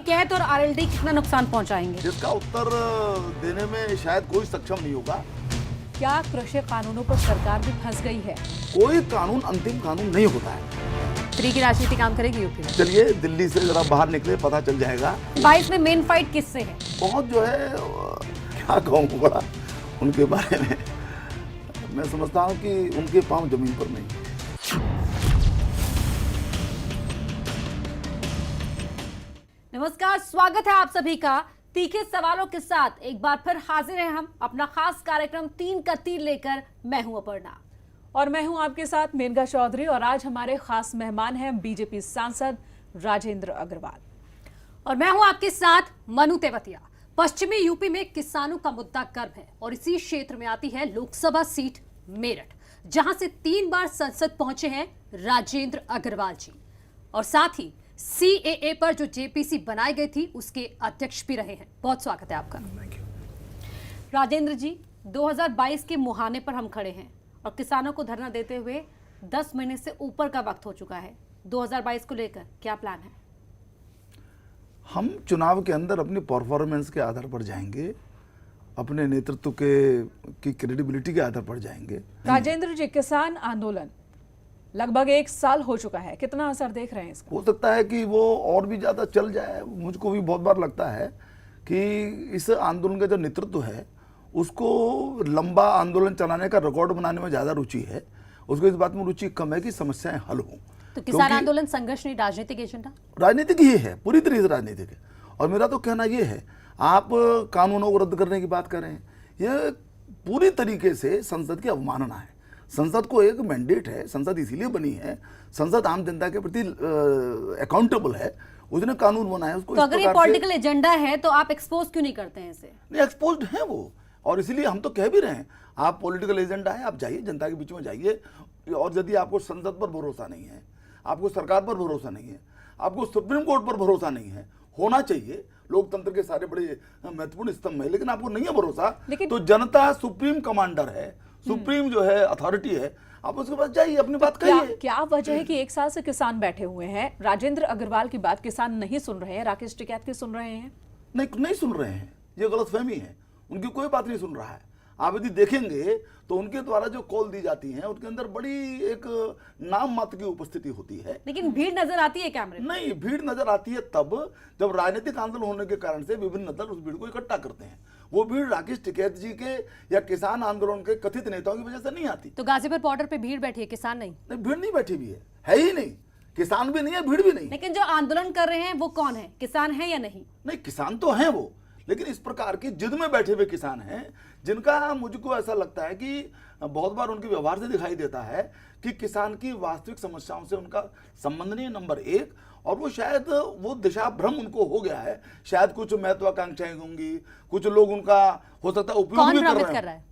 Cath और RLD कितना नुकसान पहुंचाएंगे? जिसका उत्तर देने में शायद कोई सक्षम नहीं होगा। क्या कृषि कानूनों पर सरकार भी फंस गई है? कोई कानून अंतिम कानून नहीं होता है। फ्री की राजनीति काम करेगी यूपी में? चलिए दिल्ली से जरा बाहर निकले, पता चल जाएगा। 22 में मेन फाइट किससे है? बहुत जो है क्या कहूँ बड़ा उनके बारे में, मैं समझता हूँ कि उनके पांव जमीन पर नहीं। नमस्कार, स्वागत है आप सभी का। तीखे सवालों के साथ एक बार फिर हाजिर हैं हम अपना खास कार्यक्रम 3 का तीर लेकर। मैं हूं अपर्णा और मैं हूं आपके साथ मेनका चौधरी। और आज हमारे खास मेहमान हैं बीजेपी सांसद राजेंद्र अग्रवाल। और मैं हूं आपके साथ मनु तेवतिया। पश्चिमी यूपी में किसानों का मुद्दा गर्म है और इसी क्षेत्र में आती है लोकसभा सीट मेरठ, जहां से 3 बार संसद पहुंचे हैं राजेंद्र अग्रवाल जी। और साथ ही सीएए पर जो जेपीसी बनाई गई थी उसके अध्यक्ष भी रहे हैं। बहुत स्वागत है आपका। राजेंद्र जी, 2022 के मुहाने पर हम खड़े हैं और किसानों को धरना देते हुए 10 महीने से ऊपर का वक्त हो चुका है। 2022 को लेकर क्या प्लान है? हम चुनाव के अंदर अपनी परफॉर्मेंस के आधार पर जाएंगे, अपने नेतृत्व की क्रेडिबिलिटी के आधार पर जाएंगे। राजेंद्र जी, किसान आंदोलन लगभग 1 साल हो चुका है, कितना असर देख रहे हैं इसका? हो सकता है कि वो और भी ज्यादा चल जाए। मुझको भी बहुत बार लगता है कि इस आंदोलन का जो नेतृत्व है उसको लंबा आंदोलन चलाने का रिकॉर्ड बनाने में ज्यादा रुचि है, उसको इस बात में रुचि कम है कि समस्याएं हल हों। तो किसान आंदोलन संघर्ष नहीं, राजनीतिक एजेंडा? राजनीतिक ही है, पूरी तरह से राजनीतिक है। और मेरा तो कहना यह है, आप कानूनों को रद्द करने की बात कर रहे हैं, यह पूरी तरीके से संसद की अवमानना है। संसद को एक मैंडेट है, संसद इसीलिए बनी है, संसद आम जनता के प्रति अकाउंटेबल है, उसने कानून बनाया उसको। तो अगर ये पॉलिटिकल एजेंडा है तो आप एक्सपोज क्यों नहीं करते हैं इसे? नहीं, एक्सपोज्ड है वो, और इसीलिए हम तो कह भी रहे हैं, आप पॉलिटिकल एजेंडा है, आप जाइए जनता के बीच में जाइए। और यदि आपको संसद पर भरोसा नहीं है, आपको सरकार पर भरोसा नहीं है, आपको सुप्रीम कोर्ट पर भरोसा नहीं है, होना चाहिए, लोकतंत्र के सारे बड़े महत्वपूर्ण स्तंभ है, लेकिन आपको नहीं है भरोसा, तो जनता सुप्रीम कमांडर है, सुप्रीम जो है अथॉरिटी है, आप उसके पास जाइए, अपनी बात कहिए। क्या वजह है कि 1 साल से किसान बैठे हुए हैं? राजेंद्र अग्रवाल की बात किसान नहीं सुन रहे हैं, राकेश टिकैत की सुन रहे हैं? नहीं सुन रहे हैं, ये गलतफहमी है, उनकी कोई बात नहीं सुन रहा है। आप यदि देखेंगे तो उनके द्वारा जो कॉल दी जाती है उसके अंदर बड़ी एक नाम मात्र की उपस्थिति होती है। लेकिन भीड़ नजर आती है कैमरे में? नहीं, भीड़ नजर आती है तब जब राजनीतिक आंदोलन होने के कारण से विभिन्न दल उस भीड़ को इकट्ठा करते हैं। वो भीड़ राकेश टिकैत जी के या किसान आंदोलन के कथित नेताओं की वजह से नहीं आती। तो गाजीपुर बॉर्डर पे भीड़ बैठी है, किसान नहीं? नहीं, भीड़ नहीं बैठी हुई है ही नहीं, किसान भी नहीं है, भीड़ भी नहीं। लेकिन जो आंदोलन कर रहे हैं वो कौन है, किसान है या नहीं? नहीं, किसान तो हैं वो, लेकिन इस प्रकार की जिद में बैठे हुए किसान हैं जिनका मुझको ऐसा लगता है कि बहुत बार उनके व्यवहार से दिखाई देता है कि किसान की वास्तविक समस्याओं से उनका संबंध नहीं है, नंबर 1। और वो शायद वो दिशा भ्रम उनको हो गया है, शायद कुछ महत्वाकांक्षाएं होंगी, कुछ लोग उनका हो सकता है उपयोग भी कर रहे हैं।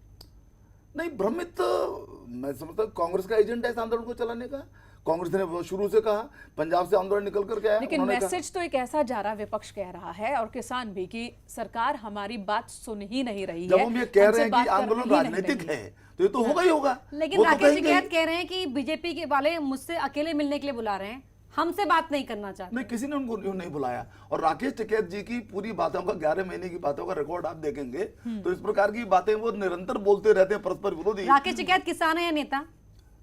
नहीं, भ्रमित मैं समझता हूं कांग्रेस का एजेंडा है इस आंदोलन को चलाने का। कांग्रेस ने शुरू से कहा, पंजाब से आंदोलन निकल कर गया, लेकिन मैसेज तो एक ऐसा जा रहा, विपक्ष कह रहा है और किसान भी, कि सरकार हमारी बात सुन ही नहीं रही है। जब हम ये कह रहे हैं कि आंदोलन राजनीतिक है तो ये तो होगा ही होगा। लेकिन राकेश टिकैत कह रहे हैं कि बीजेपी के वाले मुझसे अकेले मिलने के लिए बुला रहे हैं, हमसे बात नहीं करना चाहते। नहीं, किसी ने उनको नहीं बुलाया। और राकेश टिकैत जी की पूरी बातों का 11 महीने की बातों का रिकॉर्ड आप देखेंगे तो इस प्रकार की बातें वो निरंतर बोलते रहते हैं, परस्पर विरोधी। राकेश टिकैत किसान है या नेता?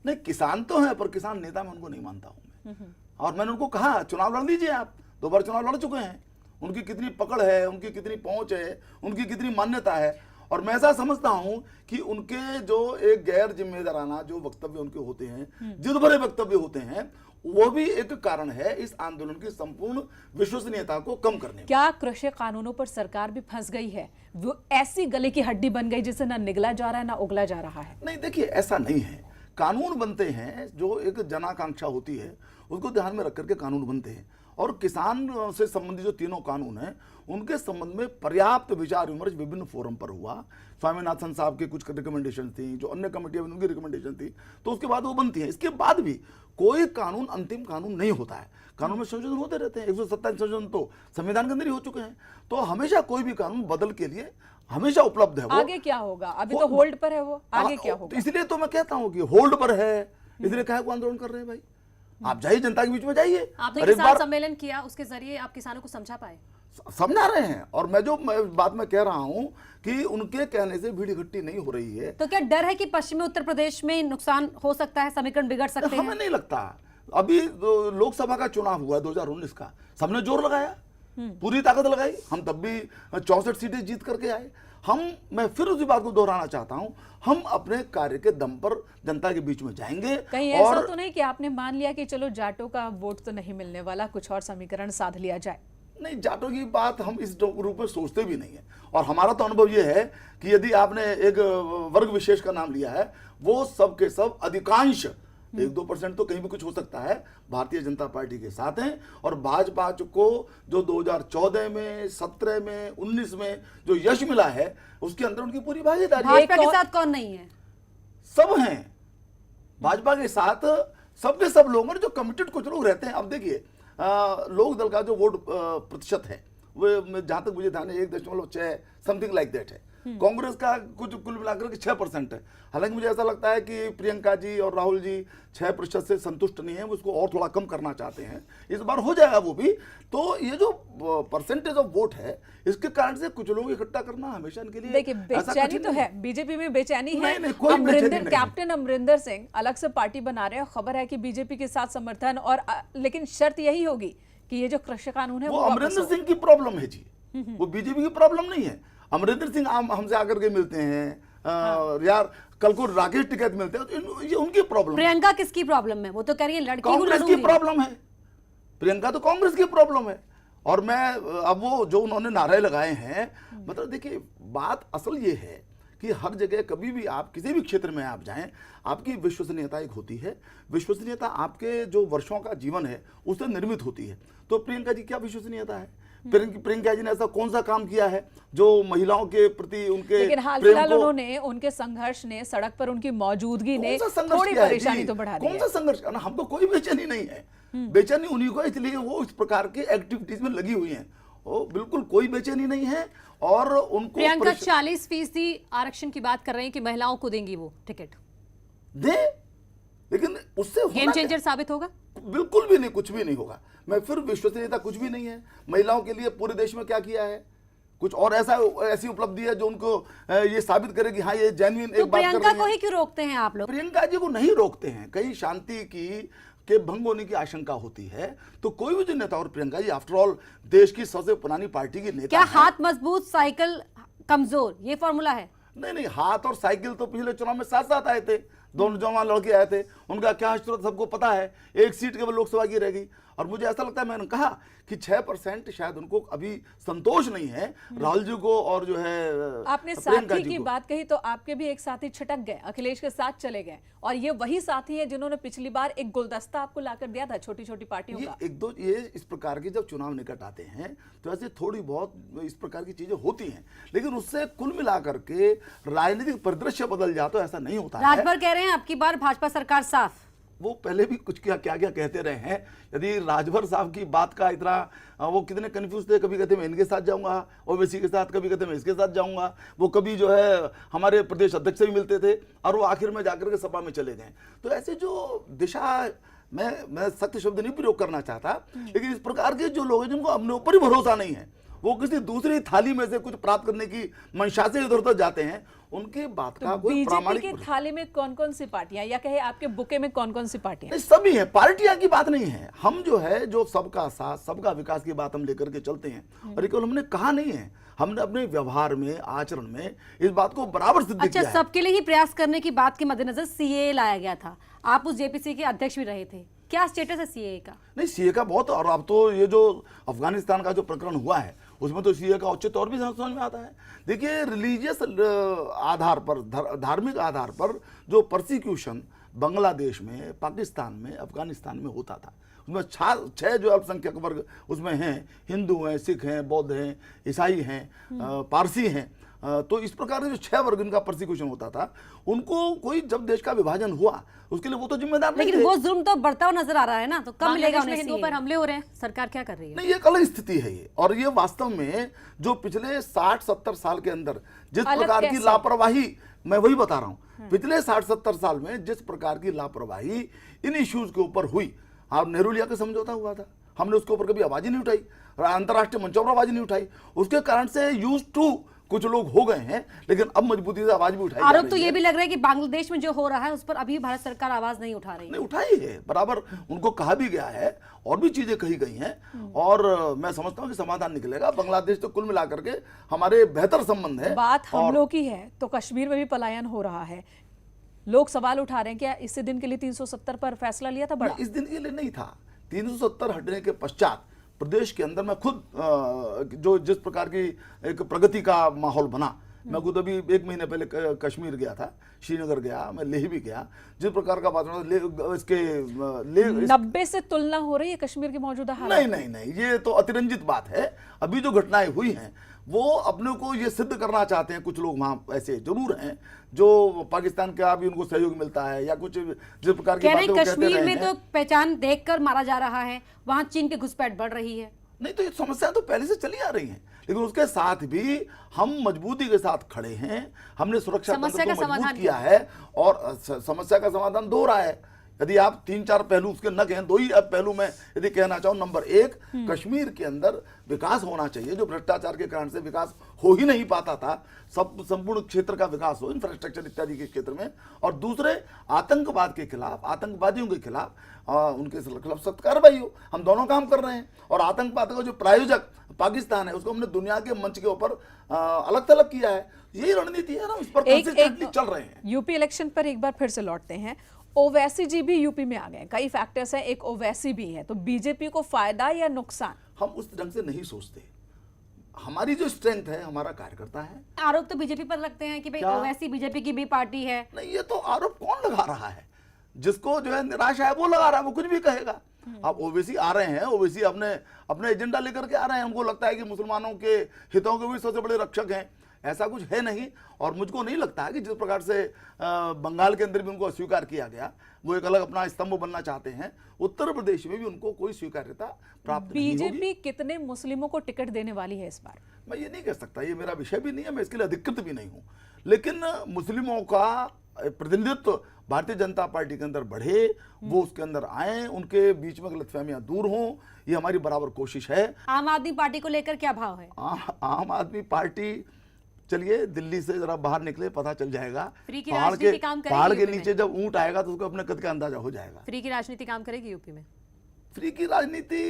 नहीं, किसान तो है, पर किसान नेता में उनको नहीं मानता हूं मैं। और मैंने उनको कहा, चुनाव लड़ लीजिए, आप 2 बार चुनाव लड़ चुके हैं, उनकी कितनी पकड़ है, उनकी कितनी पहुंच है, उनकी कितनी मान्यता है। और मैं ऐसा समझता हूं कि उनके जो एक गैर जिम्मेदाराना जो वक्तव्य उनके होते हैं, जिद भरे वक्तव्य होते हैं, वो भी एक कारण है इस आंदोलन की संपूर्ण विश्वसनीयता को कम करने। क्या कृषि कानूनों पर सरकार भी फंस गई है? वो ऐसी गले की हड्डी बन गई जिसे ना निगला जा रहा है ना उगला जा रहा है? नहीं, देखिए, ऐसा नहीं है। कानून बनते हैं, जो एक जनाकांक्षा होती है उसको ध्यान में रख करके कानून बनते हैं। और किसान से संबंधित जो 3 कानून हैं उनके संबंध में पर्याप्त विचार विमर्श विभिन्न फोरम पर हुआ। स्वामीनाथन साहब की कुछ रिकमेंडेशन थी, जो अन्य कमेटियां उनकी रिकमेंडेशन थी, तो उसके बाद वो बनती है। इसके बाद भी कोई कानून अंतिम कानून नहीं होता है, कानून में संशोधन होते रहते हैं। 127 संशोधन तो संविधान के अंदर ही हो चुके हैं। तो हमेशा कोई भी कानून बदल के लिए हमेशा उपलब्ध है। वो आगे क्या होगा? अभी तो होल्ड पर है, वो आगे क्या होगा? इसलिए तो मैं कहता हूँ कि होल्ड पर है, इसलिए काहे को आंदोलन कर रहे हैं भाई? आप जाइए, जनता के बीच में जाइए। आपने किसान सम्मेलन किया, उसके जरिए आप किसानों को समझा पाए? समझा रहे हैं। और बात मैं कह रहा हूं कि उनके कहने से भीड़ इकट्ठी नहीं हो रही है। तो क्या डर है कि पश्चिमी उत्तर प्रदेश में नुकसान हो सकता है, समीकरण बिगड़ सकते हैं? हमें नहीं लगता। अभी लोकसभा का चुनाव हुआ 2019 का, सबने जोर लगाया, पूरी ताकत लगाई, हम तब भी 64 सीटें जीत करके आए। मैं फिर उसी बात को दोहराना चाहता हूं, हम अपने कार्य के दम पर जनता के बीच में जाएंगे। कहीं ऐसा तो नहीं कि आपने मान लिया कि चलो जाटों का वोट तो नहीं मिलने वाला, कुछ और समीकरण साध लिया जाए? नहीं, जाटों की बात हम इस रूप में सोचते भी नहीं है। और हमारा तो अनुभव यह है कि यदि आपने एक वर्ग विशेष का नाम लिया है, वो सब के सब अधिकांश 1-2% तो कहीं भी कुछ हो सकता है, भारतीय जनता पार्टी के साथ हैं। और भाजपा को जो 2014 में, 17 में, 19 में जो यश मिला है, उसके अंदर उनकी पूरी भागीदारी है। भाजपा के साथ कौन नहीं है? सब हैं भाजपा के साथ, सबके सब लोग हैं जो कमिटेड कुछ लोग रहते हैं। अब देखिए, लोक दल का जो वोट प्रतिशत है वो जहां तक मुझे ध्यान है 1.6 समथिंग लाइक दैट है। कांग्रेस का कुछ कुल मिलाकर के 6% है। हालांकि मुझे ऐसा लगता है कि प्रियंका जी और राहुल जी 6% से संतुष्ट नहीं है, वो उसको और थोड़ा कम करना चाहते हैं। इस बार हो जाएगा वो भी। तो ये जो परसेंटेज ऑफ वोट है, इसके कारण से कुछ लोग इकट्ठा करना हमेशा इनके लिए देखिए, बेचैनी तो है, बीजेपी में बेचैनी है। नहीं, कोई बेचैनी नहीं। कैप्टन अमरिंदर सिंह अलग से पार्टी बना रहे हैं, खबर है कि बीजेपी के साथ समर्थन, और लेकिन शर्त यही होगी कि ये जो कृषि कानून है वो अमरिंदर सिंह की प्रॉब्लम है जी, वो बीजेपी की प्रॉब्लम नहीं है। अमरिंदर सिंह हमसे आकर के मिलते हैं, यार कल को राकेश टिकैत मिलते हैं, तो ये उनकी प्रॉब्लम। प्रियंका किसकी प्रॉब्लम है? वो तो कह रही है लड़की कांग्रेस की प्रॉब्लम है। प्रियंका तो कांग्रेस की प्रॉब्लम है। और मैं अब वो जो उन्होंने नारे लगाए हैं, मतलब देखिए, बात असल ये है कि हर जगह कभी भी आप किसी भी क्षेत्र में आप जाएं, आपकी विश्वसनीयता एक होती है। विश्वसनीयता आपके जो वर्षों का जीवन है उससे निर्मित होती है। तो प्रियंका जी क्या विश्वसनीयता है? प्रियंका जी ने ऐसा कौन सा काम किया है जो महिलाओं के प्रति उनके लेकिन हाल फिलहाल उन्होंने, उनके संघर्ष ने, सड़क पर उनकी मौजूदगी ने थोड़ी परेशानी तो बढ़ा दी है। कौन सा संघर्ष? हम तो कोई बेचैनी नहीं है, बेचैनी उन्हीं को, इसलिए वो इस प्रकार के एक्टिविटीज में लगी हुई हैं। वो बिल्कुल कोई बेचैनी नहीं है। और उनको प्रियंका 40% आरक्षण की बात कर रहे हैं कि महिलाओं को देंगी वो टिकट, दे, लेकिन उससे गेम चेंजर साबित होगा? बिल्कुल भी नहीं, कुछ भी नहीं होगा। मैं फिर विश्वसनीयता कुछ भी नहीं है। महिलाओं के लिए पूरे देश में क्या किया है? कुछ और ऐसी उपलब्धि है जो उनको ये साबित करे कि हाँ ये जेन्युइन तो एक बात कर रही है। प्रियंका को ही क्यों रोकते हैं आप लोग? प्रियंका जी को नहीं रोकते हैं, कहीं शांति के भंग होने की आशंका होती है तो कोई भी जो नेता, और प्रियंका जी आफ्टर ऑल देश की सबसे पुरानी पार्टी की नेता क्या हाथ मजबूत साइकिल कमजोर, ये फॉर्मूला है? नहीं, हाथ और साइकिल तो पिछले चुनाव में साथ साथ आए थे, दोनों जवान लड़के आए थे। उनका क्या हशरत सबको पता है, एक सीट केवल लोकसभा की रहेगी। और मुझे ऐसा लगता है, मैंने कहा कि 6% शायद उनको अभी संतोष नहीं है राहुल जी को और जो है आपने साथी की बात कही, तो आपके भी एक साथी छिटक गए, अखिलेश के साथ चले गए, और ये वही साथी है जिन्होंने पिछली बार एक गुलदस्ता आपको लाकर दिया था छोटी छोटी पार्टियों का। ये इस प्रकार के जब चुनाव निकट आते हैं तो ऐसे थोड़ी बहुत इस प्रकार की चीजें होती हैं, लेकिन उससे कुल मिलाकर के राजनीतिक परिदृश्य बदल जाए तो ऐसा नहीं होता है। राजभर कह रहे हैं आपकी बार भाजपा सरकार साफ। वो पहले भी कुछ क्या कहते रहे हैं। यदि राजभर साहब की बात का इतना, वो कितने कंफ्यूज थे, कभी कहते मैं इनके साथ जाऊंगा ओवैसी के साथ, कभी कहते मैं इसके साथ जाऊंगा। वो कभी जो है हमारे प्रदेश अध्यक्ष से भी मिलते थे और वो आखिर में जाकर के सपा में चले गए। तो ऐसे जो दिशा, मैं सत्य शब्द नहीं प्रयोग करना चाहता, लेकिन इस प्रकार के जो लोग हैं जिनको अपने ऊपर ही भरोसा नहीं है, वो किसी दूसरी थाली में से कुछ प्राप्त करने की मंशा से इधर उधर जाते हैं, उनके बात का कोई प्रामाणिक। बीजेपी की थाली में कौन कौन सी पार्टियां, या कहे आपके बुके में कौन कौन सी पार्टियां? सभी हैं, पार्टियां की बात नहीं है। हम जो है जो सबका साथ सबका विकास की बात हम लेकर के चलते हैं, और केवल हमने कहा नहीं है, हमने अपने व्यवहार में, आचरण में इस बात को बराबर सिद्ध किया है। अच्छा, सबके लिए ही प्रयास करने की बात के मद्देनजर सीए लाया गया था, आप उस जेपीसी के अध्यक्ष भी रहे थे, क्या स्टेटस है सीए का? नहीं, सीए का बहुत, और अब तो ये जो अफगानिस्तान का जो प्रकरण हुआ है उसमें तो सीए का औचित्य और भी समझ में आता है। देखिए, रिलीजियस आधार पर, धार्मिक आधार पर जो परसिक्यूशन बांग्लादेश में, पाकिस्तान में, अफगानिस्तान में होता था, उसमें 6 जो अल्पसंख्यक वर्ग उसमें हैं, हिंदू हैं, सिख हैं, बौद्ध हैं, ईसाई हैं, पारसी हैं। तो इस प्रकार के जो 6 वर्ग इनका परसिक्यूशन होता था, उनको कोई जब देश का विभाजन हुआ उसके लिए वो तो जिम्मेदार नहीं थे। लेकिन वो जुल्म तो बढ़ता हुआ नजर आ रहा है ना, तो कब मिलेगा उन्हें? हिंदुओं पर हमले हो रहे हैं, सरकार क्या कर रही है? नहीं, ये अलग स्थिति है ये, और ये वास्तव में जो पिछले 60-70 साल के अंदर जिस प्रकार की लापरवाही, मैं वही बता रहा हूं, पिछले 60-70 साल में जिस प्रकार की लापरवाही इन इश्यूज के ऊपर हुई। आप नेहरू लिया के समझौता हुआ था, हमने उसके ऊपर कभी आवाज ही नहीं उठाई, अंतर्राष्ट्रीय मंचों पर आवाज नहीं उठाई। उसके कारण से यूज टू कुछ लोग हो गए हैं, लेकिन अब मजबूती से आवाज भी उठाई जा आरोप रही तो है। ये भी लग रहा है कि बांग्लादेश में जो हो रहा है उस पर अभी भारत सरकार आवाज नहीं उठा रही। नहीं उठाई है, बराबर उनको कहा भी गया है और भी चीजें कही गई हैं, और मैं समझता हूं कि समाधान निकलेगा। बांग्लादेश तो कुल मिलाकर के हमारे बेहतर संबंध है। बात हमलों की है तो कश्मीर में भी पलायन हो रहा है, लोग सवाल उठा रहे हैं क्या इसी दिन के लिए 370 पर फैसला लिया था बड़ा? इस दिन के लिए नहीं था। 370 हटने के पश्चात प्रदेश के अंदर मैं खुद जो जिस प्रकार की एक प्रगति का माहौल बना, मैं खुद अभी 1 महीने पहले कश्मीर गया था, श्रीनगर गया, मैं लेह भी गया। जिस प्रकार का वातावरण इसके 90 से तुलना हो रही है कश्मीर की मौजूदा हालत? नहीं, ये तो अतिरंजित बात है। अभी जो घटनाएं हुई हैं वो अपने को ये सिद्ध करना चाहते हैं। कुछ लोग वहां ऐसे जरूर हैं जो पाकिस्तान का भी उनको सहयोग मिलता है या कुछ जिस प्रकार की कह रहे बातें वो कहते कश्मीर रहे में हैं। तो पहचान देखकर मारा जा रहा है, वहां चीन की घुसपैठ बढ़ रही है। नहीं तो ये समस्या तो पहले से चली आ रही है, लेकिन उसके साथ भी हम मजबूती के साथ खड़े हैं। हमने सुरक्षा समस्या तंत्र का को मजबूत समाधान किया है, और समस्या का समाधान दो रहा है। यदि आप 3-4 पहलू उसके न कहें, 2 ही अब पहलू में यदि कहना चाहूं, नंबर 1, कश्मीर के अंदर विकास होना चाहिए, जो भ्रष्टाचार के कारण से विकास हो ही नहीं पाता था। सब संपूर्ण क्षेत्र का विकास हो, इंफ्रास्ट्रक्चर इत्यादि के क्षेत्र में। और दूसरे, आतंकवाद के खिलाफ, आतंकवादियों के खिलाफ उनके खिलाफ सख्त कार्रवाई हो। हम दोनों काम कर रहे हैं, और आतंकवाद का जो प्रायोजक पाकिस्तान है उसको हमने दुनिया के मंच के ऊपर अलग थलग किया है। यही रणनीति है ना, उस पर कंसिस्टेंटली चल रहे हैं। यूपी इलेक्शन पर एक बार फिर से लौटते हैं। ओवैसी जी भी यूपी में आ गए, कई फैक्टर्स हैं, एक ओवैसी भी है, तो बीजेपी को फायदा या नुकसान? हम उस ढंग से नहीं सोचते। हमारी जो स्ट्रेंथ है हमारा कार्यकर्ता है। आरोप तो बीजेपी पर लगते हैं कि भाई क्या? ओवैसी बीजेपी की भी पार्टी है। नहीं, ये तो आरोप कौन लगा रहा है? जिसको जो है निराशा है वो लगा रहा है, वो कुछ भी कहेगा। अब ओवैसी आ रहे हैं, ओवैसी अपने एजेंडा लेकर के आ रहे हैं। उनको लगता है कि मुसलमानों के हितों के भी सबसे बड़े रक्षक हैं। ऐसा कुछ है नहीं, और मुझको नहीं लगता है कि जिस प्रकार से बंगाल के अंदर भी उनको अस्वीकार किया गया, वो एक अलग अपना स्तंभ बनना चाहते हैं, उत्तर प्रदेश में भी उनको कोई स्वीकार्यता प्राप्त नहीं होगी। बीजेपी कितने मुस्लिमों को टिकट देने वाली है इस बार? मैं ये नहीं कह सकता, ये मेरा विषय भी नहीं है, मैं इसके लिए अधिकृत भी नहीं हूं। लेकिन मुस्लिमों का प्रतिनिधित्व भारतीय जनता पार्टी के अंदर बढ़े, वो उसके अंदर आए, उनके बीच में गलतफहमियां दूर हों, ये हमारी बराबर कोशिश है। आम आदमी पार्टी को लेकर क्या भाव है? आम आदमी पार्टी, चलिए दिल्ली से जरा बाहर निकले, पता चल जाएगा। फ्री की राजनीति काम करेगी पहाड़ के यूपी में? नीचे जब ऊंट आएगा तो उसको अपने कद का अंदाजा हो जाएगा। फ्री की राजनीति काम करेगी यूपी में? फ्री की राजनीति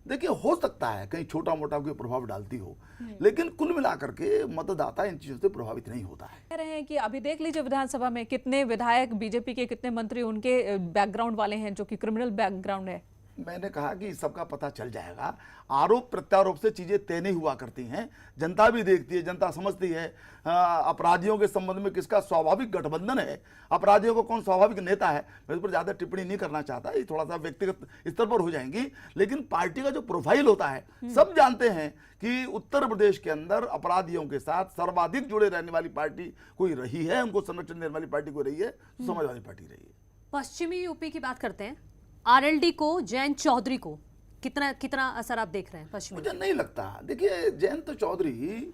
देखिए हो सकता है कहीं छोटा मोटा कोई प्रभाव डालती हो, लेकिन कुल मिलाकर के मतदाता इन चीजों से प्रभावित नहीं होता है। कह रहे हैं कि अभी देख लीजिए विधानसभा में कितने विधायक बीजेपी के, कितने मंत्री उनके बैकग्राउंड वाले हैं जो कि क्रिमिनल बैकग्राउंड है। मैंने कहा कि सबका पता चल जाएगा। आरोप प्रत्यारोप से चीजें तय नहीं हुआ करती हैं, जनता भी देखती है, जनता समझती है अपराधियों के संबंध में किसका स्वाभाविक गठबंधन है, अपराधियों को कौन स्वाभाविक नेता है। मैं इस पर ज्यादा टिप्पणी नहीं करना चाहता, ये थोड़ा सा व्यक्तिगत स्तर पर हो जाएंगी। लेकिन पार्टी का जो प्रोफाइल होता है, सब जानते हैं कि उत्तर प्रदेश के अंदर अपराधियों के साथ सर्वाधिक जुड़े रहने वाली पार्टी कोई रही है, उनको संरक्षण देने वाली पार्टी कोई रही है, समाजवादी पार्टी रही है। पश्चिमी यूपी की बात करते हैं। आरएलडी को, जयंत चौधरी को कितना असर आप देख रहे हैं पश्चिमी? मुझे नहीं लगता। देखिए जयंत चौधरी,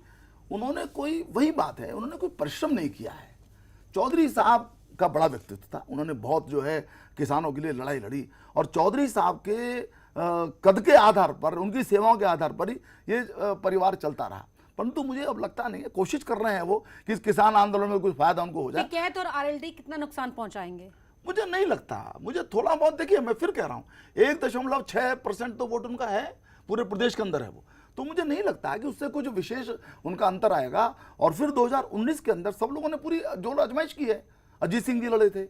उन्होंने कोई, वही बात है, उन्होंने कोई परिश्रम नहीं किया है। चौधरी साहब का बड़ा व्यक्तित्व था, उन्होंने बहुत जो है किसानों के लिए लड़ाई लड़ी, और चौधरी साहब के कद के आधार पर, उनकी सेवाओं के आधार पर ही ये परिवार चलता रहा। परंतु मुझे अब लगता नहीं है, कोशिश कर रहे हैं वो कि इस किसान आंदोलन में कुछ फायदा उनको हो जाए। कैथ और आरएलडी कितना नुकसान पहुंचाएंगे? मुझे नहीं लगता। मुझे थोड़ा बहुत, देखिए मैं फिर कह रहा हूं, 1.6% तो वोट उनका है, पूरे प्रदेश के अंदर है वो, तो मुझे नहीं लगता है कि उससे कुछ विशेष उनका अंतर आएगा। और फिर 2019 के अंदर सब लोगों ने पूरी जोर आजमाइश की है। अजीत सिंह जी लड़े थे,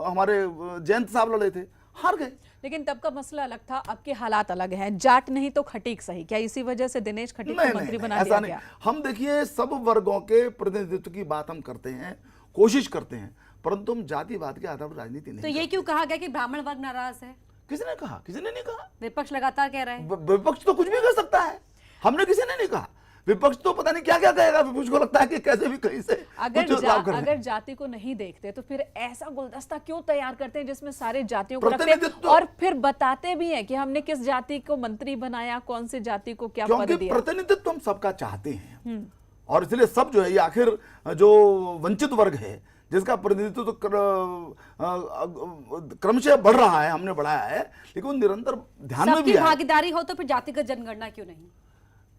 हमारे जयंत साहब लड़े थे, हार गए। लेकिन तब का मसला अलग था, अब के हालात अलग हैं। जाट नहीं तो खटीक सही, क्या इसी वजह से दिनेश खटीक को मंत्री बना दिया गया? हम देखिए सब वर्गों के प्रतिनिधित्व की बात हम करते हैं, कोशिश करते हैं, परंतु हम जातिवाद के आधार पर राजनीति नहीं तो ये क्यों कहा गया कि ब्राह्मण वर्ग नाराज है? किसने कहा? किसी ने नहीं कहा। विपक्ष लगातार कह रहे हैं। विपक्ष तो कुछ भी कर सकता है, हमने किसी ने नहीं कहा। विपक्ष तो पता नहीं क्या क्या कहेगा, विपक्ष को लगता है कि कैसे भी कहीं से अगर जाति को नहीं देखते तो फिर ऐसा गुलदस्ता क्यों तैयार करते हैं जिसमें सारे जातियों को रखते हैं, और फिर बताते भी हैं कि हमने किस जाति को मंत्री बनाया, कौन से जाति को क्या पद दिया। प्रतिनिधित्व तो हम सबका चाहते हैं, और इसलिए सब जो है ये आखिर जो वंचित वर्ग है, जिसका प्रतिनिधित्व तो क्रमशः बढ़ रहा है, हमने बढ़ाया है, लेकिन वो निरंतर ध्यान में भी सबकी है। भागीदारी हो तो फिर जातिगत जनगणना क्यों नहीं?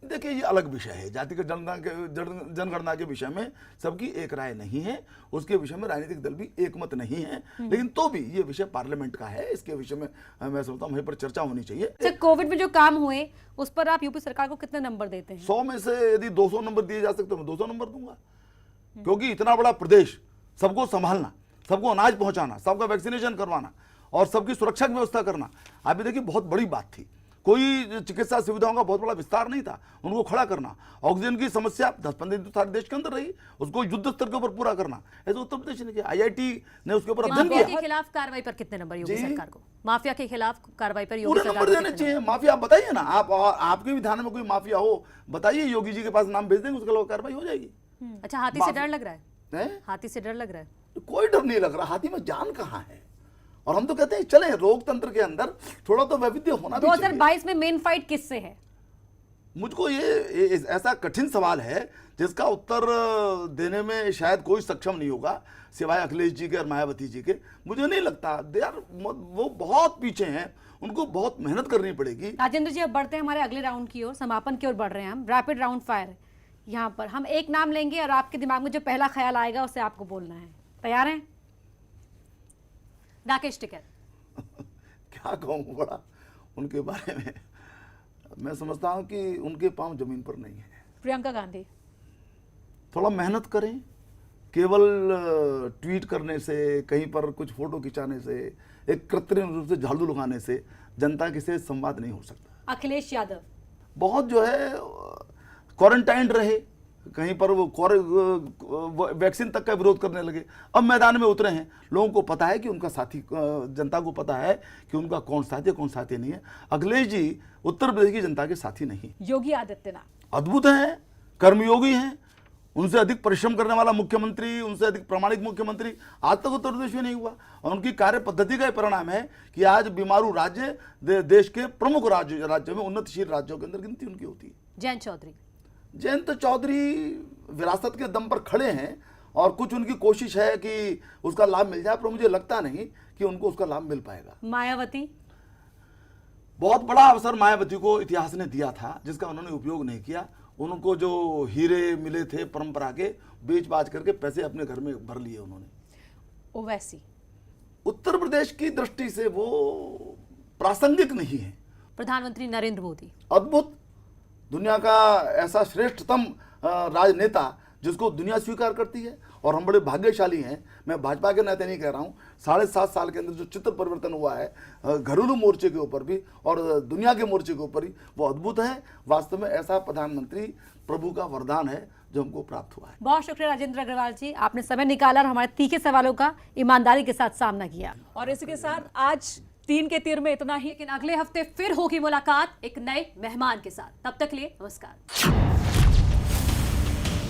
देखिए, ये अलग विषय है। जातिगत जनगणना के विषय में सबकी एक राय नहीं है, उसके विषय में राजनीतिक दल भी एकमत नहीं है, लेकिन तो भी ये विषय पार्लियामेंट का है, इसके विषय में मैं समझता हूँ वहीं पर चर्चा होनी चाहिए। अच्छा, कोविड में जो काम हुए उस पर आप यूपी सरकार को कितने नंबर देते हैं? 100 में से यदि 200 नंबर दिए जा सकते तो मैं 200 नंबर दूंगा, क्योंकि इतना बड़ा प्रदेश, सबको संभालना, सबको अनाज पहुंचाना, सबका वैक्सीनेशन करवाना और सबकी सुरक्षा की व्यवस्था करना, अभी देखिए बहुत बड़ी बात थी। कोई चिकित्सा सुविधाओं का बहुत बड़ा विस्तार नहीं था, उनको खड़ा करना। ऑक्सीजन की समस्या 10-15 दिन तो सारे देश के अंदर रही, उसको युद्ध स्तर के ऊपर पूरा करना, ऐसे उत्तर प्रदेश ने किया। IIT ने उसके ऊपर अध्ययन माफिया किया। के खिलाफ कार्रवाई पर कितने नंबर योगी सरकार को? माफिया के खिलाफ कार्रवाई पर योगी पूरे सरकार नंबर को देने कितने चाहिए। माफिया आप बताइए ना, आप और आपके भी थाने में कोई माफिया हो, बताइए, योगी जी के पास नाम भेज देंगे, उसके अलावा कार्रवाई हो जाएगी। नंबर? अच्छा, हाथी से डर लग रहा है? हैं? हाथी से डर लग रहा है? कोई डर नहीं लग रहा, हाथी में जान कहाँ है। और हम तो कहते हैं चले लोकतंत्र के अंदर थोड़ा तो वैविध्य होना भी चाहिए। 2022 में मेन फाइट किससे है? मुझको ये ऐसा कठिन सवाल है जिसका उत्तर देने में शायद कोई सक्षम नहीं होगा सिवाय अखिलेश जी के और मायावती जी के। मुझे नहीं लगता, वो बहुत पीछे हैं, उनको बहुत मेहनत करनी पड़ेगी। राजेंद्र जी, अब बढ़ते हैं हमारे अगले राउंड की ओर, समापन की ओर बढ़ रहे हैं हम। रैपिड राउंड फायर, यहाँ पर हम एक नाम लेंगे और आपके दिमाग में जो पहला ख्याल आएगा उसे आपको बोलना है। तैयार हैं? राकेश टिकैत। क्या कहूँ बड़ा उनके बारे में, मैं समझता हूँ कि उनके पांव जमीन पर नहीं है। प्रियंका गांधी। थोड़ा मेहनत करें, केवल ट्वीट करने से, कहीं पर कुछ फोटो खिंचाने से, एक कृत्रिम रूप से झाड़ू लगाने से जनता के से संवाद नहीं हो सकता। अखिलेश यादव। बहुत जो है क्वारंटाइन रहे, कहीं पर वो वैक्सीन तक का विरोध करने लगे, अब मैदान में उतरे हैं। लोगों को पता है कि उनका साथी, जनता को पता है कि उनका कौन साथी है कौन साथी नहीं है। अखिलेश जी उत्तर प्रदेश की जनता के साथी नहीं। योगी आदित्यनाथ। अद्भुत हैं, कर्मयोगी हैं, उनसे अधिक परिश्रम करने वाला मुख्यमंत्री, उनसे अधिक प्रामाणिक मुख्यमंत्री आज तक उत्तर प्रदेश में नहीं हुआ। और उनकी कार्य पद्धति का परिणाम है कि आज बीमारू राज्य देश के प्रमुख राज्यों में, उन्नतशील राज्यों के अंदर गिनती उनकी होती है। जयंत चौधरी। जयंत चौधरी विरासत के दम पर खड़े हैं और कुछ उनकी कोशिश है कि उसका लाभ मिल जाए, पर मुझे लगता नहीं कि उनको उसका लाभ मिल पाएगा। मायावती। बहुत बड़ा अवसर मायावती को इतिहास ने दिया था, जिसका उन्होंने उपयोग नहीं किया। उनको जो हीरे मिले थे परंपरा के, बेच बाज करके पैसे अपने घर में भर लिए उन्होंने। ओवैसी। उत्तर प्रदेश की दृष्टि से वो प्रासंगिक नहीं है। प्रधानमंत्री नरेंद्र मोदी। अद्भुत, दुनिया का ऐसा श्रेष्ठतम राजनेता जिसको दुनिया स्वीकार करती है, और हम बड़े भाग्यशाली हैं। मैं भाजपा के नाते नहीं कह रहा हूँ, 7.5 साल के अंदर जो चित्र परिवर्तन हुआ है घरेलू मोर्चे के ऊपर भी और दुनिया के मोर्चे के ऊपर भी, वो अद्भुत है। वास्तव में ऐसा प्रधानमंत्री प्रभु का वरदान है जो हमको प्राप्त हुआ है। बहुत शुक्रिया राजेंद्र अग्रवाल जी, आपने समय निकाला और हमारे तीखे सवालों का ईमानदारी के साथ सामना किया। और इसी के साथ आज 3 के तीर में इतना ही। लेकिन अगले हफ्ते फिर होगी मुलाकात एक नए मेहमान के साथ। तब तक के लिए नमस्कार।